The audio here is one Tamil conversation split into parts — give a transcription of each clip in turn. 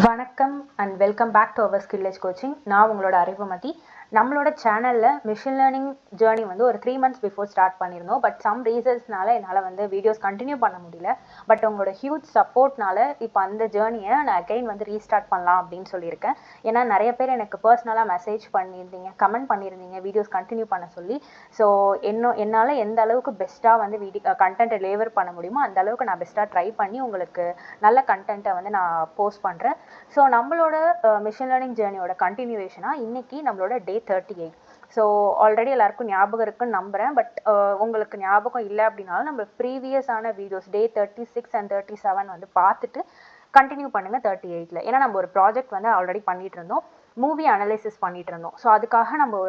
வணக்கம் and welcome back to our Skill Edge Coaching. நான் உங்களோட அறிவுமதி. நம்மளோட சேனலில் மிஷின் லேர்னிங் ஜேர்னி வந்து ஒரு 3 months பிஃபோர் ஸ்டார்ட் பண்ணியிருந்தோம். பட் சம் ரீசன்ஸ்னால என்னால் வந்து வீடியோஸ் கண்டினியூ பண்ண முடியல. பட் உங்களோட ஹியூஜ் சப்போர்ட்னால இப்போ அந்த ஜேர்னியை நான் அகைன் வந்து ரீஸ்டார்ட் பண்ணலாம் அப்படின்னு சொல்லியிருக்கேன். ஏன்னா நிறைய பேர் எனக்கு பர்சனலாக மெசேஜ் பண்ணியிருந்தீங்க, கமெண்ட் பண்ணியிருந்தீங்க வீடியோஸ் கண்டினியூ பண்ண சொல்லி. ஸோ என்னால் எந்த அளவுக்கு பெஸ்ட்டாக வந்து கண்டென்ட்டை டெலிவர் பண்ண முடியுமோ அந்த அளவுக்கு நான் பெஸ்ட்டாக ட்ரை பண்ணி உங்களுக்கு நல்ல கண்டென்ட்டை வந்து நான் போஸ்ட் பண்ணுறேன். ஸோ நம்மளோட மிஷின் லேர்னிங் ஜேர்னியோட கண்டினியூவேஷனாக இன்னைக்கு நம்மளோட டே 38. ஸோ ஆல்ரெடி எல்லாருக்கும் ஞாபகம் இருக்குன்னு நம்புகிறேன். பட் உங்களுக்கு ஞாபகம் இல்லை அப்படின்னாலும் நம்ம ப்ரீவியஸான வீடியோஸ் டே 36 and 37 வந்து பார்த்துட்டு கண்டினியூ பண்ணுங்கள் 38ல். ஏன்னா நம்ம ஒரு ப்ராஜெக்ட் வந்து ஆல்ரெடி பண்ணிட்டு இருந்தோம், மூவி அனலைசிஸ் பண்ணிட்டு இருந்தோம். ஸோ அதுக்காக நம்ம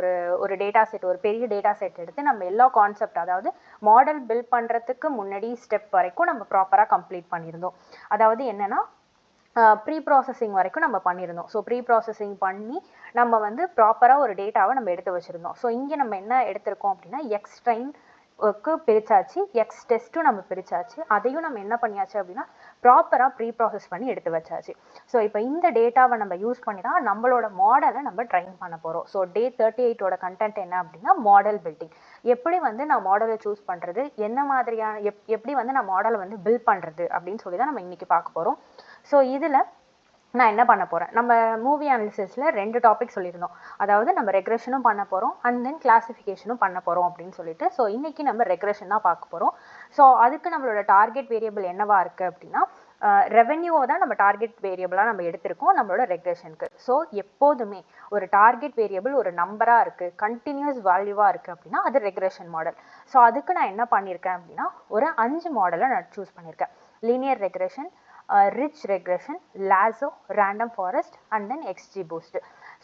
ஒரு டேட்டா செட், ஒரு பெரிய டேட்டா செட் எடுத்து நம்ம எல்லா கான்செப்ட், அதாவது மாடல் பில்ட் பண்ணுறதுக்கு முன்னாடி ஸ்டெப் வரைக்கும் நம்ம ப்ராப்பராக கம்ப்ளீட் பண்ணியிருந்தோம். அதாவது என்னென்னா ப்ரீ ப்ராசஸிங் வரைக்கும் நம்ம பண்ணியிருந்தோம். ஸோ ப்ரீ ப்ராசஸிங் பண்ணி நம்ம வந்து ப்ராப்பராக ஒரு டேட்டாவை நம்ம எடுத்து வச்சுருந்தோம். ஸோ இங்கே நம்ம என்ன எடுத்திருக்கோம் அப்படின்னா எக்ஸ் ட்ரெயின்க்கு பிரிச்சாச்சு, எக்ஸ் டெஸ்ட்டும் நம்ம பிரிச்சாச்சு. அதையும் நம்ம என்ன பண்ணியாச்சு அப்படின்னா ப்ராப்பராக ப்ரீ ப்ராசஸ் பண்ணி எடுத்து வச்சாச்சு. ஸோ இப்போ இந்த டேட்டாவை நம்ம யூஸ் பண்ணி தான் நம்மளோட மாடலை நம்ம ட்ரைன் பண்ண போகிறோம். ஸோ டே 38ஓட கண்டென்ட் என்ன அப்படின்னா மாடல் பில்டிங். எப்படி வந்து நான் மாடலை சூஸ் பண்ணுறது, என்ன மாதிரியான எப்படி வந்து நான் மாடலை வந்து பில்ட் பண்ணுறது அப்படின்னு சொல்லி தான் நம்ம இன்றைக்கி பார்க்க போகிறோம். ஸோ இதில் நான் என்ன பண்ண போகிறேன், நம்ம மூவி அனாலிசிஸில் 2 டாபிக் சொல்லியிருந்தோம். அதாவது நம்ம ரெக்ரெஷனும் பண்ண போகிறோம் அண்ட் தென் கிளாசிஃபிகேஷனும் பண்ண போகிறோம் அப்படின்னு சொல்லிட்டு. ஸோ இன்றைக்கி நம்ம ரெக்ரெஷன் தான் பார்க்க போகிறோம். ஸோ அதுக்கு நம்மளோட டார்கெட் வேரியபிள் என்னவா இருக்குது அப்படின்னா ரெவென்யூவை தான் நம்ம டார்கெட் வேரியபிளாக நம்ம எடுத்திருக்கோம் நம்மளோட ரெக்ரெஷனுக்கு. ஸோ எப்போதுமே ஒரு டார்கெட் வேரியபிள் ஒரு நம்பராக இருக்குது, கண்டினியூஸ் வேல்யூவாக இருக்குது அப்படின்னா அது ரெக்ரெஷன் மாடல். ஸோ அதுக்கு நான் என்ன பண்ணியிருக்கேன் அப்படின்னா ஒரு 5 மாடலை நான் சூஸ் பண்ணியிருக்கேன். Linear regression, rich regression, lasso, random forest and then XGBoost.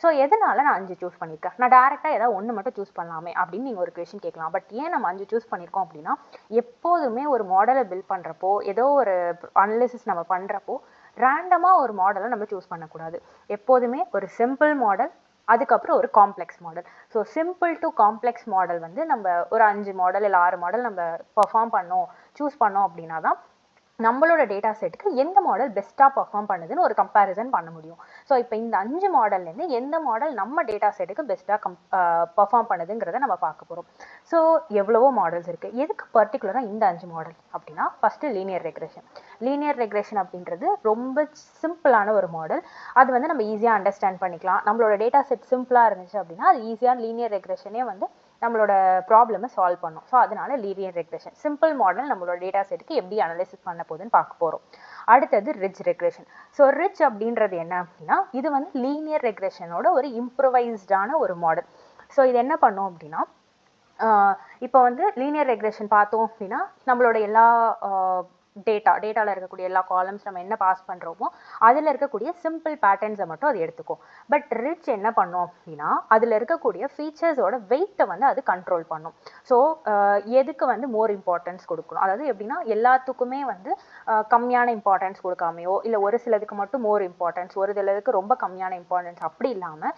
So எதனால நான் 5 சூஸ் பண்ணியிருக்கேன்? நான் டேரெக்டாக ஏதாவது ஒன்று மட்டும் சூஸ் பண்ணலாமே அப்படின்னு நீங்கள் ஒரு கொஷின் கேட்கலாம். பட் ஏன் நம்ம 5 சூஸ் பண்ணியிருக்கோம் அப்படின்னா எப்போதுமே ஒரு மாடலை பில்ட் பண்ணுறப்போ, ஏதோ ஒரு அனலிசிஸ் நம்ம பண்ணுறப்போ ரேண்டமாக ஒரு மாடலை நம்ம சூஸ் பண்ணக்கூடாது. எப்போதுமே ஒரு சிம்பிள் மாடல், அதுக்கப்புறம் ஒரு complex model. So simple to complex model வந்து நம்ம ஒரு 5 மாடல் இல்லை 6 மாடல் நம்ம பர்ஃபார்ம் பண்ணோம், சூஸ் பண்ணோம் அப்படின்னா தான் நம்மளோட டேட்டா செட்டுக்கு எந்த மாடல் பெஸ்ட்டாக பர்ஃபார்ம் பண்ணுதுன்னு ஒரு கம்பேரிசன் பண்ண முடியும். ஸோ இப்போ இந்த 5 மாடல்லேருந்து எந்த மாடல் நம்ம டேட்டா செட்டுக்கு பெஸ்ட்டாக பர்ஃபார்ம் பண்ணுதுங்கிறத நம்ம பார்க்க போகிறோம். ஸோ எவ்வளவோ மாடல்ஸ் இருக்குது. எதுக்கு பர்டிகுலராக இந்த 5 மாடல் அப்படின்னா first linear regression. Linear regression அப்படின்றது ரொம்ப சிம்பிளான ஒரு மாடல். அது வந்து நம்ம ஈஸியாக அண்டர்ஸ்டாண்ட் பண்ணிக்கலாம். நம்மளோட டேட்டா செட் சிம்பிளாக இருந்துச்சு அப்படின்னா அது ஈஸியாக லீனியர் ரெக்ரெஷனே வந்து நம்மளோட ப்ராப்ளமை சால்வ் பண்ணும். ஸோ அதனால லீனியர் ரெக்ரெஷன் சிம்பிள் மாடல் நம்மளோட டேட்டா செட்டுக்கு எப்படி அனலைசிஸ் பண்ண போகுதுன்னு பார்க்க போகிறோம். அடுத்தது ரிச் ரெக்ரெஷன். ஸோ ரிச் அப்படின்றது என்ன அப்படின்னா இது வந்து லீனியர் ரெக்ரெஷனோட ஒரு இம்ப்ரூவைஸ்டான ஒரு மாடல். ஸோ இது என்ன பண்ணும் அப்படின்னா இப்போ வந்து லீனியர் ரெக்ரெஷன் பார்த்தோம் அப்படின்னா நம்மளோட எல்லா டேட்டாவில் இருக்கக்கூடிய எல்லா காலம்ஸ் நம்ம என்ன பாஸ் பண்ணுறோமோ அதில் இருக்கக்கூடிய சிம்பிள் பேட்டர்ன்ஸை மட்டும் அது எடுத்துக்கும். பட் ரிச் என்ன பண்ணும் அப்படின்னா அதில் இருக்கக்கூடிய ஃபீச்சர்ஸோட வெயிட்டை வந்து அது கண்ட்ரோல் பண்ணும். ஸோ எதுக்கு வந்து மோர் இம்பார்ட்டன்ஸ் கொடுக்கணும், அதாவது எப்படின்னா எல்லாத்துக்குமே வந்து கம்மியான இம்பார்ட்டன்ஸ் கொடுக்காமையோ இல்லை ஒரு சிலதுக்கு மட்டும் மோர் இம்பார்ட்டன்ஸ், ஒரு சிலதுக்கு ரொம்ப கம்மியான இம்பார்ட்டன்ஸ் அப்படி இல்லாமல்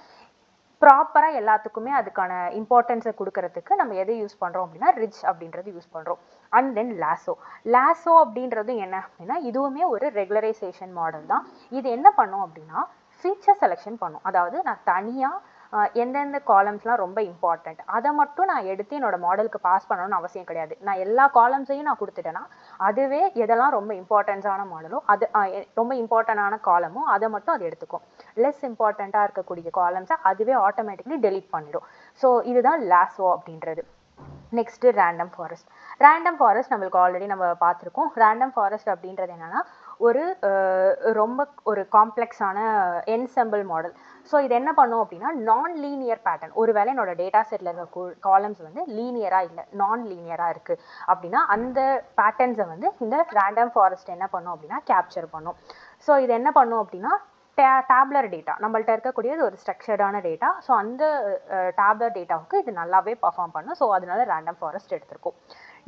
ப்ராப்பராக எல்லாத்துக்குமே அதுக்கான இம்பார்ட்டன்ஸை கொடுக்கறதுக்கு நம்ம எதை யூஸ் பண்ணுறோம் அப்படின்னா ரிச் அப்படின்றது யூஸ் பண்ணுறோம். அண்ட் தென் லாசோ அப்படின்றது என்ன அப்படின்னா இதுவுமே ஒரு ரெகுலரைசேஷன் மாடல் தான். இது என்ன பண்ணும் அப்படின்னா ஃபீச்சர் செலெக்ஷன் பண்ணும். அதாவது நான் தனியாக எந்தெந்த காலம்ஸ்லாம் ரொம்ப இம்பார்ட்டண்ட் அதை மட்டும் நான் எடுத்து என்னோடய மாடலுக்கு பாஸ் பண்ணணும்னு அவசியம் கிடையாது. நான் எல்லா காலம்ஸையும் நான் கொடுத்துட்டேன்னா அதுவே எதெல்லாம் ரொம்ப இம்பார்ட்டன்ஸான மாடலோ அது ரொம்ப இம்பார்ட்டண்டான காலமோ அதை மட்டும் அது எடுத்துக்கும். லெஸ் இம்பார்ட்டண்ட்டாக இருக்கக்கூடிய காலம்ஸை அதுவே ஆட்டோமேட்டிக்லி டெலீட் பண்ணிடும். ஸோ இதுதான் லாசோ அப்படின்றது. Next random forest. Random forest நம்மளுக்கு ஆல்ரெடி நம்ம பார்த்துருக்கோம். ரேண்டம் ஃபாரஸ்ட் அப்படின்றது என்னென்னா ரொம்ப ஒரு காம்ப்ளெக்ஸான என்செம்பிள் மாடல். ஸோ இது என்ன பண்ணும் அப்படின்னா நான் லீனியர் பேட்டர்ன், ஒருவேளை என்னோட டேட்டா செட்டில் இருக்க காலம்ஸ் வந்து லீனியராக இல்லை நான் லீனியராக இருக்குது அப்படின்னா அந்த பேட்டர்ன்ஸை வந்து இந்த ரேண்டம் ஃபாரஸ்ட் என்ன பண்ணும் அப்படின்னா கேப்சர் பண்ணும். ஸோ இது என்ன பண்ணும் அப்படின்னா டேப்லர் டேட்டா நம்மள்ட்ட இருக்கக்கூடியது ஒரு ஸ்ட்ரக்சர்டான டேட்டா. ஸோ அந்த டேப்லர் டேட்டாவுக்கு இது நல்லாவே பர்ஃபார்ம் பண்ணும். ஸோ அதனால ரேண்டம் ஃபாரஸ்ட் எடுத்திருக்கோம்.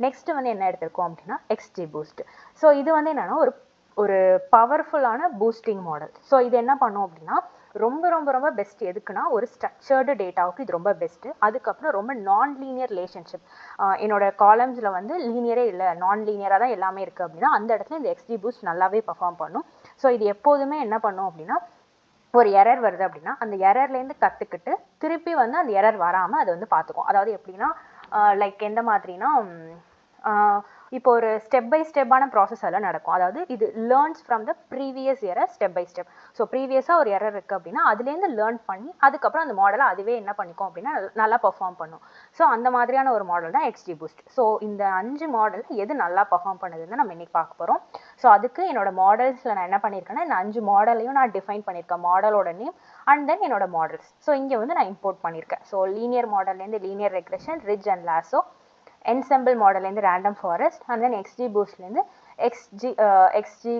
நெக்ஸ்ட் வந்து என்ன எடுத்திருக்கோம் அப்படின்னா XGBoost. ஸோ இது வந்து என்னன்னா ஒரு பவர்ஃபுல்லான பூஸ்டிங் மாடல். ஸோ இது என்ன பண்ணும் அப்படின்னா ரொம்ப ரொம்ப ரொம்ப பெஸ்ட் எதுக்குன்னா ஒரு ஸ்ட்ரக்சர்டு டேட்டாவுக்கு இது ரொம்ப பெஸ்ட்டு. அதுக்கப்புறம் ரொம்ப நான் லீனியர் ரிலேஷன்ஷிப், என்னோட காலம்ஸில் வந்து லீனியரே இல்லை நான் லீனியராக தான் எல்லாமே இருக்குது அப்படின்னா அந்த இடத்துல இந்த XGBoost நல்லாவே பர்ஃபார்ம் பண்ணும். ஸோ இது எப்போதுமே என்ன பண்ணும் அப்படின்னா, ஒரு எரர் வருது அப்படின்னா அந்த எரர்லேருந்து கற்றுக்கிட்டு திருப்பி வந்து அந்த எரர் வராமல் அது வந்து பார்த்துக்கும். அதாவது எப்படின்னா, லைக் எந்த மாதிரினா, இப்போ ஒரு ஸ்டெப் பை ஸ்டெப்பான ப்ராசஸ் எல்லாம் நடக்கும். அதாவது இது learns from the previous error step by step. So ப்ரீவியஸாக ஒரு எரர் இருக்குது அப்படின்னா அதுலேருந்து லேர்ன் பண்ணி அதுக்கப்புறம் அந்த மாடலை அதுவே என்ன பண்ணிக்கும் அப்படின்னா நல்லா பெர்ஃபார்ம் பண்ணும். ஸோ அந்த மாதிரியான ஒரு மாடல் தான் XGBoost. ஸோ இந்த 5 மாடல் எது நல்லா பெர்ஃபார்ம் பண்ணுதுன்னு நம்ம இன்னைக்கு பார்க்க போகிறோம். ஸோ அதுக்கு என்னோட மாடல்ஸில் நான் என்ன பண்ணியிருக்கேன்னா, இந்த 5 மாடலையும் நான் டிஃபைன் பண்ணியிருக்கேன், மாடலோட நேம் அண்ட் தென் என்னோட மாடல்ஸ். ஸோ இங்கே வந்து நான் இம்போர்ட் பண்ணியிருக்கேன். ஸோ லீனியர் மாடல்லேருந்து linear regression, ridge and lasso, ensemble மாடல்லேருந்து random forest and then XGBoostலேருந்து XG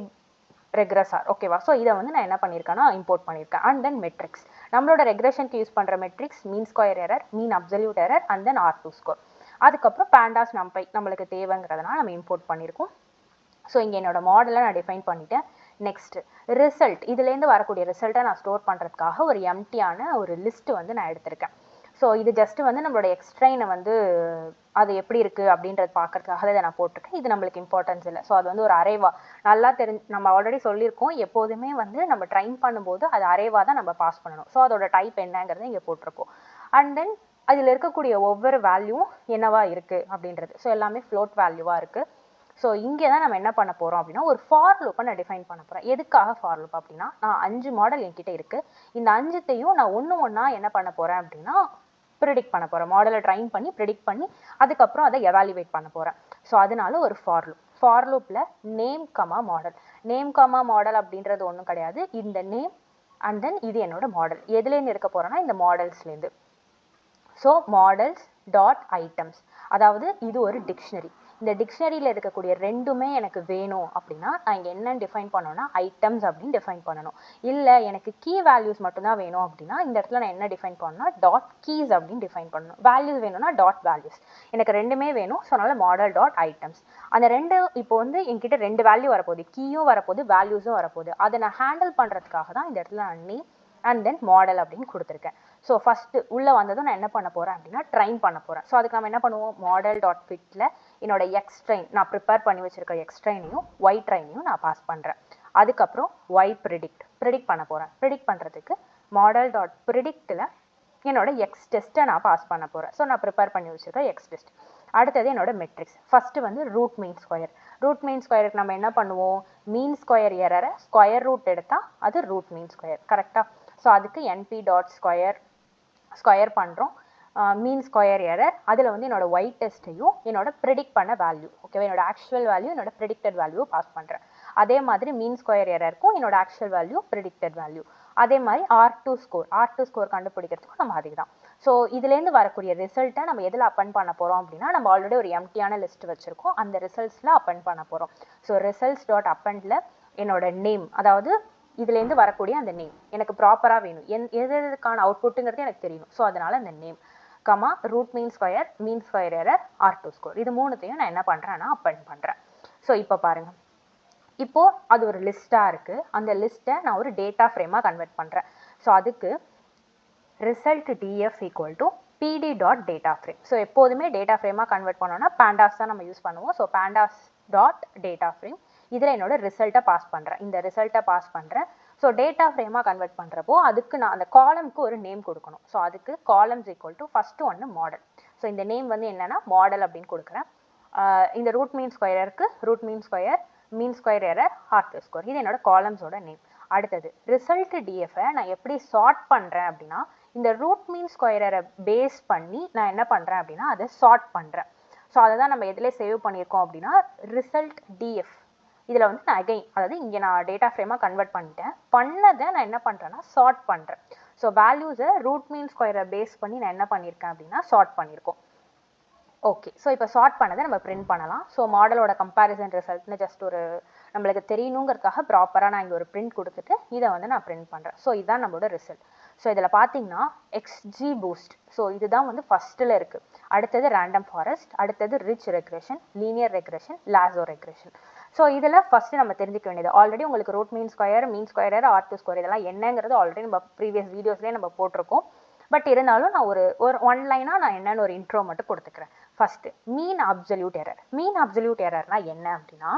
regressor. ஓகேவா? ஸோ இதை வந்து நான் என்ன பண்ணியிருக்கேன்னா இம்போர்ட் பண்ணியிருக்கேன். அண்ட் தென் மெட்ரிக்ஸ், நம்மளோட ரெக்ரெஷனுக்கு யூஸ் பண்ணுற metrics mean square error, mean absolute error and then R2 score. அதுக்கப்புறம் பேண்டாஸ் நம்பை நம்மளுக்கு தேவைங்கிறதுனால நம்ம இம்போர்ட் பண்ணியிருக்கோம். ஸோ இங்கே என்னோட மாடலை நான் டிஃபைன் பண்ணிட்டேன். நெக்ஸ்ட் ரிசல்ட், இதுலேருந்து வரக்கூடிய ரிசல்ட்டை நான் ஸ்டோர் பண்ணுறதுக்காக ஒரு எம்டியான ஒரு லிஸ்ட்டு வந்து நான் எடுத்திருக்கேன். ஸோ இது ஜஸ்ட்டு வந்து நம்மளோட எக்ஸ்ட்ரைனை வந்து அது எப்படி இருக்குது அப்படின்றது பார்க்கறதுக்காக இதை நான் போட்டிருக்கேன். இது நம்மளுக்கு இம்பார்ட்டன்ஸ் இல்லை. ஸோ அது வந்து ஒரு அரேவா நல்லா நம்ம ஆல்ரெடி சொல்லியிருக்கோம், எப்போதுமே வந்து நம்ம ட்ரைன் பண்ணும்போது அது அரேவா தான் நம்ம பாஸ் பண்ணணும். ஸோ அதோட டைப் என்னங்கிறத இங்கே போட்டிருக்கோம். அண்ட் தென் அதில் இருக்கக்கூடிய ஒவ்வொரு வேல்யூவும் என்னவா இருக்குது அப்படின்றது. ஸோ எல்லாமே ஃப்ளோட் வேல்யூவாக இருக்குது. ஸோ இங்கே தான் நம்ம என்ன பண்ண போகிறோம் அப்படின்னா, ஒரு ஃபார் லூப்பை நான் டிஃபைன் பண்ண போகிறேன். எதுக்காக ஃபார் லூப் அப்படின்னா, நான் 5 மாடல் என்கிட்ட இருக்குது. இந்த 5த்தையும் நான் ஒன்றா என்ன பண்ண போகிறேன் அப்படின்னா ப்ரிடிக்ட் பண்ண போகிறேன். மாடலை ட்ரைன் பண்ணி ப்ரிடிக்ட் பண்ணி அதுக்கப்புறம் அதை எவாலுவேட் பண்ண போகிறேன். ஸோ அதனால ஒரு ஃபார் லூப். ஃபார் லூப்பில் name comma model. Name comma model அப்படின்றது ஒன்றும் கிடையாது. இந்த நேம் அண்ட் தென் இது என்னோட மாடல். எதுலேருந்து எடுக்க போகிறேன்னா இந்த மாடல்ஸ்லேருந்து. ஸோ மாடல்ஸ் டாட் ஐட்டம்ஸ், அதாவது இது ஒரு டிக்ஷனரி. இந்த டிக்ஷனரியில் இருக்கக்கூடிய ரெண்டுமே எனக்கு வேணும் அப்படின்னா நான் இங்கே என்னன்னு டிஃபைன் பண்ணணும்னா ஐட்டம்ஸ் அப்படின்னு டிஃபைன் பண்ணணும். இல்லை எனக்கு கீ வேல்யூஸ் மட்டும்தான் வேணும் அப்படின்னா இந்த இடத்துல நான் என்ன டிஃபைன் பண்ணணும்னா டாட் கீஸ் அப்படின்னு டிஃபைன் பண்ணணும். வேல்யூஸ் வேணும்னா டாட் வேல்யூஸ். எனக்கு ரெண்டுமே வேணும். ஸோ அதனால் மாடல் டாட் ஐட்டம்ஸ். அந்த ரெண்டு இப்போ வந்து என்கிட்ட 2 வேல்யூ வரப்போகுது, கீயும் வரப்போகுது, வேல்யூஸும் வரப்போகுது. அதை நான் ஹேண்டில் பண்ணுறதுக்காக தான் இந்த இடத்துல நான் நேம் அண்ட் தென் மாடல் அப்படின்னு கொடுத்துருக்கேன். ஸோ ஃபஸ்ட்டு உள்ளே வந்ததும் நான் என்ன பண்ண போகிறேன் அப்படின்னா ட்ரைன் பண்ண போகிறேன். ஸோ அதுக்கு நம்ம என்ன பண்ணுவோம், மாடல் டாட் ஃபிட்டில் என்னோட எக்ஸ் ட்ரைன், நான் ப்ரிப்பேர் பண்ணி வச்சுருக்க எக்ஸ் ட்ரைனையும் ஒய் ட்ரைனையும் நான் பாஸ் பண்ணுறேன். அதுக்கப்புறம் ஒய் ப்ரிடிக்ட் பண்ண போகிறேன். ப்ரிடிக்ட் பண்ணுறதுக்கு மாடல் டாட் ப்ரிடிக்டில் என்னோட எக்ஸ் டெஸ்ட்டை நான் பாஸ் பண்ண போகிறேன். ஸோ நான் ப்ரிப்பேர் பண்ணி வச்சுருக்க எக்ஸ் டெஸ்ட். அடுத்தது என்னோட மெட்ரிக்ஸ். ஃபஸ்ட்டு வந்து root mean square. Root mean ஸ்கொயருக்கு நம்ம என்ன பண்ணுவோம், மீன் ஸ்கொயர் எரரை ஸ்கொயர் ரூட் எடுத்தால் அது ரூட் மீன் ஸ்கொயர். கரெக்டாக? ஸோ அதுக்கு NP டாட் ஸ்கொயர் பண்ணுறோம். மீன் ஸ்கொயர் எரர், அதில் வந்து என்னோட ஒய் டெஸ்ட்டையும் என்னோட ப்ரிடிக்ட் பண்ண வேல்யூ, ஓகேவா, என்னோட ஆக்சுவல் வேல்யூ என்னோட ப்ரிடிக்டட் வேல்யூ பாஸ் பண்ணுறேன். அதே மாதிரி மீன் ஸ்கொயர் எரருக்கும் என்னோட ஆக்சுவல் வேல்யூ ப்ரிடிக்டட் வேல்யூ. அதே மாதிரி R2 ஸ்கோர் கண்டுபிடிக்கிறதுக்கும் நம்ம அதே தான். ஸோ இதுலேருந்து வரக்கூடிய ரிசல்ட்டை நம்ம எதில் அப்பன் பண்ண போகிறோம் அப்படின்னா, நம்ம ஆல்ரெடி ஒரு எம்டியான லிஸ்ட் வச்சுருக்கோம், அந்த ரிசல்ட்ஸில் அப்பன் பண்ண போகிறோம். ஸோ ரிசல்ட்ஸ் டாட் அப்பனில் என்னோட நேம், அதாவது இதுலேருந்து வரக்கூடிய அந்த நேம் எனக்கு ப்ராப்பராக வேணும், எதுக்கான அவுட்புட்டுங்கிறது எனக்கு தெரியணும். ஸோ அதனால் அந்த name comma root mean square error R2 score, இது மூணுத்தையும் நான் என்ன பண்ணுறேன்னா அப்பன் பண்ணுறேன். ஸோ இப்போ பாருங்கள், இப்போது அது ஒரு லிஸ்ட்டாக இருக்குது. அந்த லிஸ்ட்டை நான் ஒரு டேட்டா ஃப்ரேமாக கன்வெர்ட் பண்ணுறேன். ஸோ அதுக்கு result DF equal to PD dot data frame. So எப்போதுமே டேட்டா ஃப்ரேமாக கன்வெர்ட் பண்ணோன்னா பேண்டாஸ் தான் நம்ம யூஸ் பண்ணுவோம். ஸோ பேண்டாஸ் டாட் டேட்டா ஃப்ரேம், இதில் என்னோட ரிசல்ட்டை பாஸ் பண்ணுறேன். இந்த ரிசல்ட்டை பாஸ் பண்ணுறேன். ஸோ டேட்டா ஃப்ரேமாக கன்வெர்ட் பண்ணுறப்போ அதுக்கு நான் அந்த காலம்க்கு ஒரு நேம் கொடுக்கணும். ஸோ அதுக்கு காலம்ஸ் ஈக்குவல் டு ஃபஸ்ட்டு ஒன்று மாடல். ஸோ இந்த நேம் வந்து என்னென்னா மாடல் அப்படின்னு கொடுக்குறேன். இந்த ரூட் மீன் ஸ்கொயருக்கு root mean square error R2 score, இது என்னோட காலம்ஸோட நேம். அடுத்தது ரிசல்ட் DFஐ நான் எப்படி சார்ட் பண்ணுறேன் அப்படின்னா, இந்த ரூட் மீன் ஸ்கொயரை பேஸ் பண்ணி நான் என்ன பண்ணுறேன் அப்படின்னா அதை சார்ட் பண்ணுறேன். ஸோ அதை தான் நம்ம எதிலே சேவ் பண்ணியிருக்கோம் அப்படின்னா ரிசல்ட் DF. இதில் வந்து நான் அகைன், அதாவது இங்கே நான் டேட்டா ஃப்ரேமாக கன்வெர்ட் பண்ணதை நான் என்ன பண்ணுறேன்னா சார்ட் பண்ணுறேன். ஸோ வேல்யூஸை ரூட் மீன் ஸ்கொயரை பேஸ் பண்ணி நான் என்ன பண்ணியிருக்கேன் அப்படின்னா சார்ட் பண்ணியிருக்கோம். ஓகே, ஸோ இப்போ சார்ட் பண்ணதை நம்ம பிரிண்ட் பண்ணலாம். ஸோ மாடலோட கம்பேரிசன் ரிசல்ட்னு ஜஸ்ட் ஒரு நம்மளுக்கு தெரியணுங்கிறதுக்காக ப்ராப்பராக நான் இங்கே ஒரு பிரிண்ட் கொடுத்துட்டு இதை வந்து நான் பிரிண்ட் பண்ணுறேன். ஸோ இதுதான் நம்மளோட ரிசல்ட். ஸோ இதில் பார்த்தீங்கன்னா XGBoost, ஸோ இதுதான் வந்து ஃபஸ்ட்டில் இருக்குது. அடுத்தது ரேண்டம் ஃபாரஸ்ட், அடுத்தது rich regression, linear regression, lasso regression. So இதில் ஃபஸ்ட்டு நம்ம தெரிஞ்சிக்க வேண்டியது, ஆல்ரெடி உங்களுக்கு root mean square R2 square இதெல்லாம் என்னங்கிறது ஆல்ரெடி நம்ம ப்ரீவியஸ் வீடியோஸ்லேயே நம்ம போட்டிருக்கோம். பட் இருந்தாலும் நான் ஒரு ஒன் லைனாக நான் என்னென்னு ஒரு இன்ட்ரோ மட்டும் கொடுத்துக்கிறேன். ஃபஸ்ட்டு மீன் அப்சல்யூட் எரர்னா என்ன அப்படின்னா,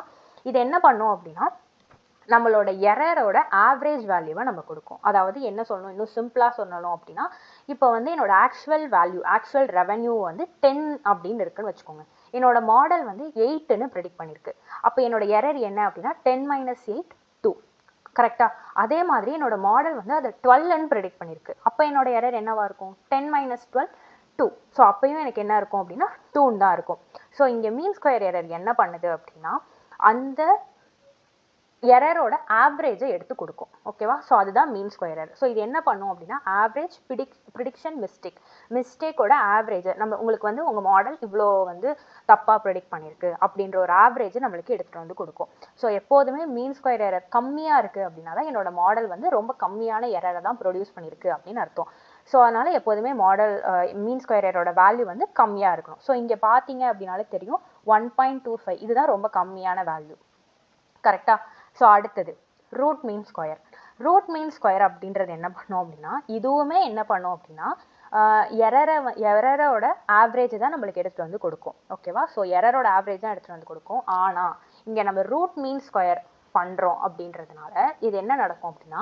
இது என்ன பண்ணும் அப்படின்னா, நம்மளோட எரரோட ஆவரேஜ் வேல்யூவை நம்ம கொடுக்கும். அதாவது என்ன சொல்லணும், இன்னும் சிம்பிளாக சொல்லணும் அப்படின்னா, இப்போ வந்து என்னோட ஆக்சுவல் வேல்யூ, ஆக்சுவல் ரெவன்யூ வந்து 10 அப்படின்னு இருக்குன்னு வச்சுக்கோங்க. என்னோட மாடல் வந்து 8ன்னு ப்ரெடிக்ட் பண்ணியிருக்கு. அப்போ என்னோட எரர் என்ன அப்படின்னா 10 - 8 2. கரெக்டா? அதே மாதிரி என்னோட மாடல் வந்து அதை 12ன்னு ப்ரெடிக்ட் பண்ணியிருக்கு. அப்போ என்னோட எரர் என்னவா இருக்கும்? 10 - 12 2. ஸோ அப்பயும் எனக்கு என்ன இருக்கும் அப்படின்னா 2 தான் இருக்கும். ஸோ இங்கே மீன் ஸ்கொயர் எரர் என்ன பண்ணுது அப்படின்னா அந்த எரரோட ஆவரேஜை எடுத்து கொடுக்கும். ஓகேவா? ஸோ அதுதான் மீன் ஸ்கொயர் எரர். ஸோ இது என்ன பண்ணும் அப்படின்னா ஆவரேஜ் ப்ரிடிக்ஷன் மிஸ்டேக்கோட ஆவரேஜ் நம்ம உங்களுக்கு வந்து உங்கள் மாடல் இவ்வளோ வந்து தப்பாக ப்ரெடிக்ட் பண்ணியிருக்கு அப்படின்ற ஒரு ஆவரேஜ் நம்மளுக்கு எடுத்துகிட்டு வந்து கொடுக்கும். ஸோ எப்போதுமே மீன் ஸ்கொயர் எரர் கம்மியாக இருக்குது அப்படின்னா தான் என்னோட மாடல் வந்து ரொம்ப கம்மியான எரரை தான் ப்ரொடியூஸ் பண்ணியிருக்கு அப்படின்னு அர்த்தம். ஸோ அதனால் எப்போதுமே மாடல் மீன் ஸ்கொயர் எரரோட வேல்யூ வந்து கம்மியாக இருக்கணும். ஸோ இங்கே பார்த்தீங்க அப்படின்னாலே தெரியும் 1.25 இதுதான் ரொம்ப கம்மியான வேல்யூ. கரெக்டாக? ஸோ அடுத்தது root mean square. Root mean square அப்படின்றது என்ன பண்ணோம் அப்படின்னா இதுவுமே என்ன பண்ணோம் அப்படின்னா எரரோட ஆவரேஜ் தான் நம்மளுக்கு எடுத்துகிட்டு வந்து கொடுக்கும். ஓகேவா? ஸோ எரரோட ஆவரேஜ் தான் எடுத்துகிட்டு வந்து கொடுக்கும். ஆனால் இங்கே நம்ம ரூட் மீன் ஸ்கொயர் பண்ணுறோம் அப்படின்றதுனால இது என்ன நடக்கும் அப்படின்னா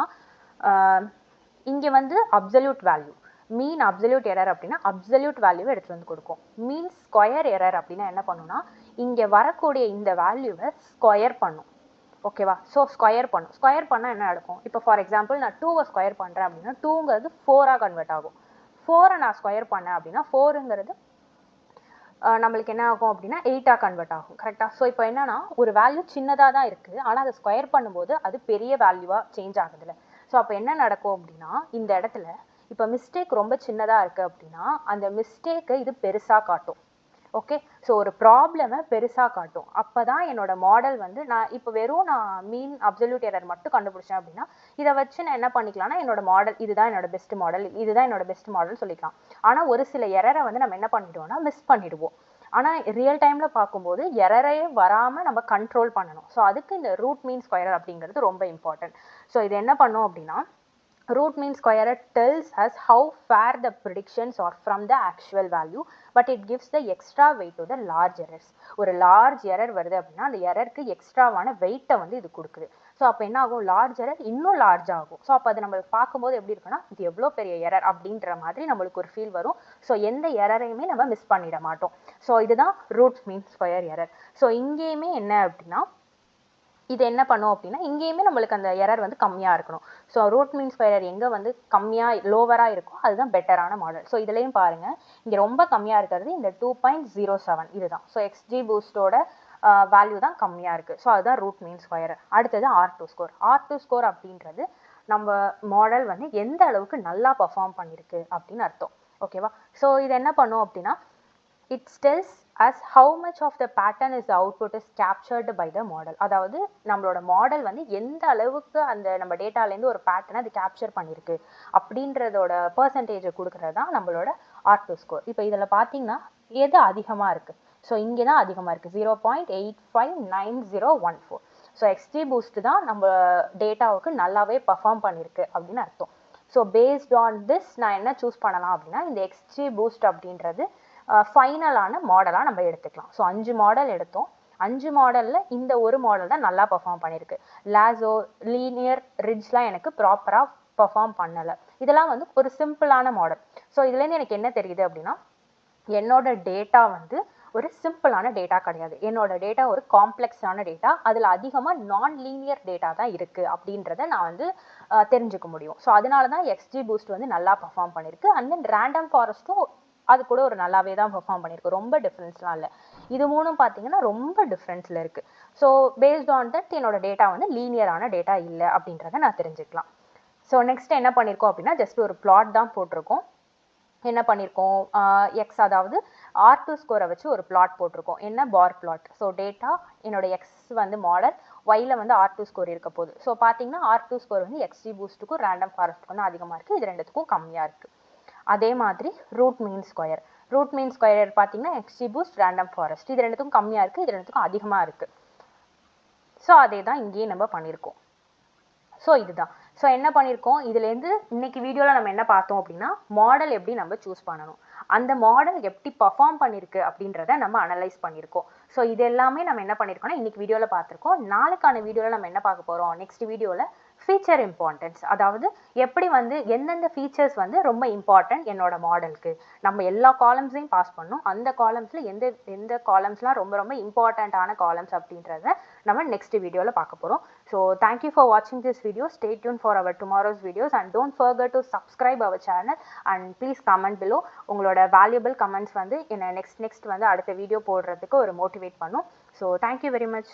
இங்கே வந்து அப்சல்யூட் வேல்யூ மீன் அப்சல்யூட் எரர் அப்படின்னா அப்சல்யூட் வேல்யூவை எடுத்துகிட்டு வந்து கொடுக்கும். மீன் ஸ்கொயர் எரர் அப்படின்னா என்ன பண்ணுன்னா இங்கே வரக்கூடிய இந்த வேல்யூவை ஸ்கொயர் பண்ணும். ஓகேவா? ஸோ ஸ்கொயர் பண்ணும். ஸ்கொயர் பண்ணால் என்ன நடக்கும்? இப்போ ஃபார் எக்ஸாம்பிள் நான் 2வை ஸ்கொயர் பண்ணுறேன் அப்படின்னா 2ங்கிறது 4ஆக கன்வெர்ட் ஆகும். 4ஐ நான் ஸ்கொயர் பண்ணேன் அப்படின்னா 4ங்கிறது நம்மளுக்கு என்ன ஆகும் அப்படின்னா 8ஆக கன்வெர்ட் ஆகும். கரெக்டாக? ஸோ இப்போ என்னன்னா ஒரு வேல்யூ சின்னதாக தான் இருக்குது, ஆனால் அதை ஸ்கொயர் பண்ணும்போது அது பெரிய வேல்யூவாக சேஞ்ச் ஆகுதுல்ல. ஸோ அப்போ என்ன நடக்கும் அப்படின்னா இந்த இடத்துல இப்போ மிஸ்டேக் ரொம்ப சின்னதாக இருக்குது அப்படின்னா அந்த மிஸ்டேக்கை இது பெருசாக காட்டும். ஓகே? ஸோ ஒரு ப்ராப்ளமை பெருசாக காட்டும். அப்போ தான் என்னோட மாடல் வந்து நான் இப்போ வெறும் நான் மீன் அப்சல்யூட் எரர் மட்டும் கண்டுபிடிச்சேன் அப்படின்னா இதை வச்சு நான் என்ன பண்ணிக்கலாம்னா என்னோட மாடல் இதுதான் என்னோட பெஸ்ட் மாடல், இதுதான் என்னோட பெஸ்ட் மாடல் சொல்லிக்கலாம். ஆனால் ஒரு சில எரரை வந்து நம்ம என்ன பண்ணிடுவோம்னா மிஸ் பண்ணிடுவோம். ஆனால் ரியல் டைமில் பார்க்கும்போது எரரே வராமல் நம்ம கண்ட்ரோல் பண்ணணும். ஸோ அதுக்கு இந்த ரூட் மீன் ஸ்கொயர் அப்படிங்கிறது ரொம்ப இம்பார்ட்டன்ட். ஸோ இது என்ன பண்ணும் அப்படின்னா root mean square tells us how far the predictions are from the actual value, but it gives the extra weight to the large errors. ஒரு large error வருது அப்படின்னா அந்த எரருக்கு எக்ஸ்ட்ராவான வெயிட்டை வந்து இது கொடுக்குது. ஸோ அப்போ என்ன ஆகும்? லார்ஜ் எரர் இன்னும் லார்ஜ் ஆகும். ஸோ அப்போ அது நம்மளுக்கு பார்க்கும்போது எப்படி இருக்குன்னா இது எவ்வளோ பெரிய எரர் அப்படின்ற மாதிரி நம்மளுக்கு ஒரு ஃபீல் வரும். ஸோ எந்த எரரையுமே நம்ம மிஸ் பண்ணிட மாட்டோம். ஸோ இதுதான் root mean square error. So இங்கேயுமே என்ன அப்படின்னா இது என்ன பண்ணும் அப்படின்னா இங்கேயுமே நம்மளுக்கு அந்த எரர் வந்து கம்மியாக இருக்கணும். ஸோ ரூட் மீன் ஸ்கொயர் எங்கே வந்து கம்மியாக லோவராக இருக்கும் அதுதான் பெட்டரான மாடல். ஸோ இதுலேயும் பாருங்கள் இங்கே ரொம்ப கம்மியாக இருக்கிறது இந்த 2.07 இதுதான். ஸோ எக்ஸ்ஜி பூஸ்டோட வேல்யூ தான் கம்மியாக இருக்குது. ஸோ அதுதான் ரூட் மீன் ஸ்கொயர். அடுத்தது R2 ஸ்கோர். R2 ஸ்கோர் அப்படின்றது நம்ம மாடல் வந்து எந்த அளவுக்கு நல்லா பர்ஃபார்ம் பண்ணியிருக்கு அப்படின்னு அர்த்தம். ஓகேவா? ஸோ இது என்ன பண்ணும் அப்படின்னா it tells us how much of the pattern is the output is captured by the model. அதாவது நம்மளோட மாடல் வந்து எந்த அளவுக்கு அந்த நம்ம டேட்டாலேருந்து ஒரு பேட்டர்னை அது கேப்சர் பண்ணியிருக்கு அப்படின்றதோட பர்சன்டேஜை கொடுக்குறது தான் நம்மளோட R2 ஸ்கோர். இப்போ இதில் பார்த்தீங்கன்னா எது அதிகமாக இருக்குது? ஸோ இங்கே தான் அதிகமாக இருக்குது 0.859014. ஸோ எக்ஸ்ஜி பூஸ்ட் தான் நம்ம டேட்டாவுக்கு நல்லாவே பர்ஃபார்ம் பண்ணியிருக்கு அப்படின்னு அர்த்தம். ஸோ பேஸ்ட் ஆன் திஸ் நான் என்ன சூஸ் பண்ணலாம் அப்படின்னா இந்த எக்ஸ்ஜி பூஸ்ட் அப்படின்றது ஃபைனலான மாடலாக நம்ம எடுத்துக்கலாம். ஸோ 5 மாடல் எடுத்தோம். 5 மாடலில் இந்த ஒரு மாடல் தான் நல்லா பர்ஃபார்ம் பண்ணியிருக்கு. லாசோ லீனியர் ரிட்ஜ்லாம் எனக்கு ப்ராப்பராக பர்ஃபார்ம் பண்ணலை. இதெல்லாம் வந்து ஒரு சிம்பிளான மாடல். ஸோ இதுலேருந்து எனக்கு என்ன தெரியுது அப்படின்னா என்னோட டேட்டா வந்து ஒரு சிம்பிளான டேட்டா கிடையாது. என்னோட டேட்டா ஒரு காம்ப்ளெக்ஸான டேட்டா. அதில் அதிகமாக நான் லீனியர் டேட்டா தான் இருக்குது அப்படின்றத நான் வந்து தெரிஞ்சுக்க முடியும். ஸோ அதனால தான் எக்ஸ்ஜி பூஸ்ட் வந்து நல்லா பர்ஃபார்ம் பண்ணியிருக்கு. அண்ட் தென் ரேண்டம் ஃபாரஸ்ட்டும் அது கூட ஒரு நல்லாவே தான் பெர்ஃபார்ம் பண்ணியிருக்கு. ரொம்ப டிஃப்ரென்ஸ்லாம் இல்லை. இது மூணும் பார்த்தீங்கன்னா ரொம்ப டிஃப்ரென்ஸில் இருக்குது. ஸோ பேஸ்ட் ஆன் தட் என்னோட டேட்டா வந்து லீனியரான டேட்டா இல்லை அப்படின்றத நான் தெரிஞ்சுக்கலாம். ஸோ நெக்ஸ்ட் என்ன பண்ணியிருக்கோம் அப்படின்னா ஜஸ்ட் ஒரு பிளாட் தான் போட்டிருக்கோம். என்ன பண்ணியிருக்கோம் எக்ஸ் அதாவது R2 ஸ்கோரை வச்சு ஒரு பிளாட் போட்டிருக்கோம். என்ன பார் பிளாட். ஸோ டேட்டா என்னோட எக்ஸ் வந்து மாடல், ஒயில் வந்து R2 ஸ்கோர் இருக்க போகுது. ஸோ பார்த்தீங்கன்னா R2 ஸ்கோர் வந்து எக்ஸ்ஜி பூஸ்ட்டுக்கும் ரேண்டம் ஃபாரஸ்ட்டுக்கும் தான் அதிகமாக இருக்குது. இது ரெண்டுத்துக்கும் கம்மியாக இருக்குது. அதே மாதிரி root mean square. Root mean square பார்த்தீங்கன்னா எக்ஸ்ஜி பூஸ்ட் ரேண்டம் ஃபாரஸ்ட் இது ரெண்டுத்துக்கும் கம்மியாக இருக்குது, இது ரெண்டுத்துக்கும் அதிகமாக இருக்குது. ஸோ அதே தான் இங்கேயும் நம்ம பண்ணியிருக்கோம். ஸோ இதுதான். ஸோ என்ன பண்ணியிருக்கோம் இதுலேருந்து இன்னைக்கு வீடியோவில் நம்ம என்ன பார்த்தோம் அப்படின்னா மாடல் எப்படி நம்ம சூஸ் பண்ணணும், அந்த மாடல் எப்படி பர்ஃபார்ம் பண்ணியிருக்கு அப்படின்றத நம்ம அனலைஸ் பண்ணியிருக்கோம். ஸோ இது எல்லாமே நம்ம என்ன பண்ணியிருக்கோம்னா இன்னைக்கு வீடியோவில் பார்த்துருக்கோம். நாளைக்கான வீடியோவில் நம்ம என்ன பார்க்க போகிறோம், நெக்ஸ்ட் வீடியோவில் ஃபீச்சர் இம்பார்ட்டன்ஸ், அதாவது எப்படி வந்து எந்தெந்த ஃபீச்சர்ஸ் வந்து ரொம்ப இம்பார்ட்டன்ட் என்னோட மாடலுக்கு, நம்ம எல்லா காலம்ஸையும் பாஸ் பண்ணோம், அந்த காலம்ஸில் எந்த எந்த காலம்ஸ்லாம் ரொம்ப ரொம்ப இம்பார்ட்டண்ட்டான காலம்ஸ் அப்படின்றத நம்ம நெக்ஸ்ட் வீடியோவில் பார்க்க போகிறோம். ஸோ தேங்க்யூ ஃபார் வாட்சிங் this video. Stay tuned for our tomorrow's videos and don't forget to subscribe our channel and please comment below. உங்களோட வேல்யூபிள் கமெண்ட்ஸ் வந்து என்னை நெக்ஸ்ட் வந்து அடுத்த வீடியோ போடுறதுக்கு ஒரு மோட்டிவேட் பண்ணும். So thank you very much.